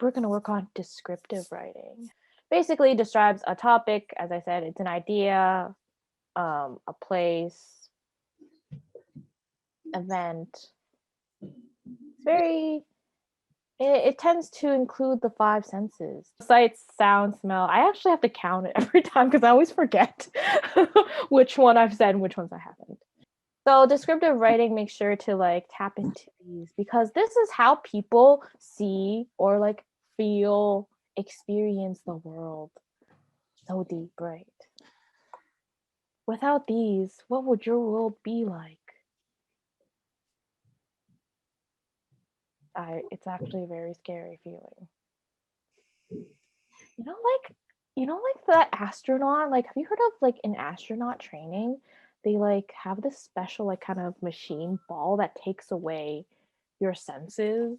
we're going to work on descriptive writing. Basically describes a topic. As I said, it's an idea, a place, event. It tends to include the 5 senses: sight, sound, smell. I actually have to count it every time because I always forget which one I've said and which ones I haven't. So descriptive writing makes sure to like tap into these, because this is how people see or like feel, experience the world. So deep, right? Without these, what would your world be like? It's actually a very scary feeling. You know, like that astronaut, like have you heard of like an astronaut training? They like have this special like kind of machine ball that takes away your senses,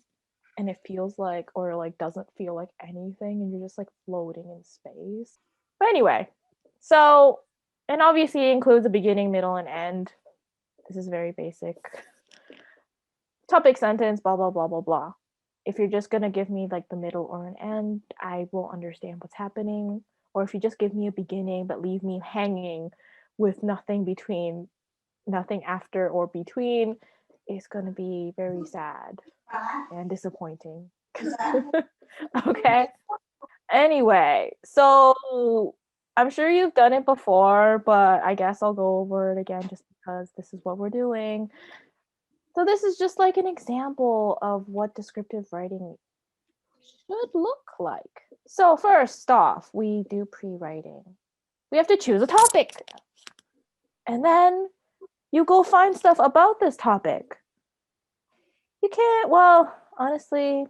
and it feels like, or like doesn't feel like anything, and you're just like floating in space. But anyway, so, and obviously it includes a beginning, middle, and end. This is very basic. Topic, sentence, blah blah blah blah blah. If you're just gonna give me like the middle or an end, I will understand what's happening. Or if you just give me a beginning but leave me hanging with nothing between, nothing after or between, it's gonna be very sad and disappointing. Okay. Anyway, so I'm sure you've done it before, but I guess I'll go over it again just because this is what we're doing. So this is just like an example of what descriptive writing should look like. So first off, we do pre-writing. We have to choose a topic. And then you go find stuff about this topic. You can't, well, honestly,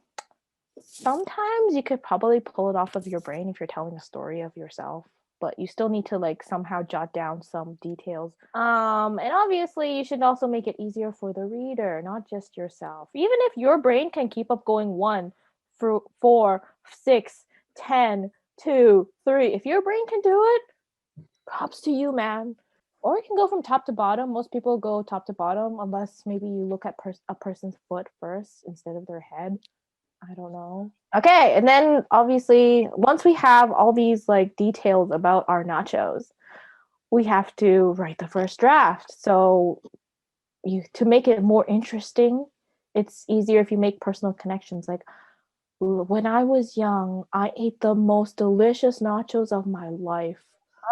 sometimes you could probably pull it off of your brain if you're telling a story of yourself, but you still need to like somehow jot down some details. And obviously you should also make it easier for the reader, not just yourself. Even if your brain can keep up going 1 through 4, 6, 10, 2, 3. If your brain can do it, props to you, man. Or you can go from top to bottom. Most people go top to bottom, unless maybe you look at a person's foot first instead of their head. I don't know. Okay, and then obviously once we have all these like details about our nachos, we have to write the first draft. So to make it more interesting, it's easier if you make personal connections. Like, when I was young, I ate the most delicious nachos of my life.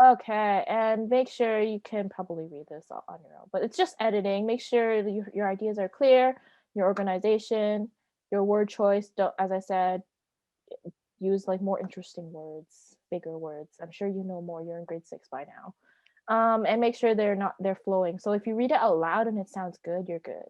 Okay, and make sure you can probably read this on your own, but it's just editing. Make sure your ideas are clear, your organization, your word choice. Don't, as I said, use like more interesting words, bigger words. I'm sure you know more. You're in grade 6 by now. And make sure they're flowing. So if you read it out loud and it sounds good, you're good.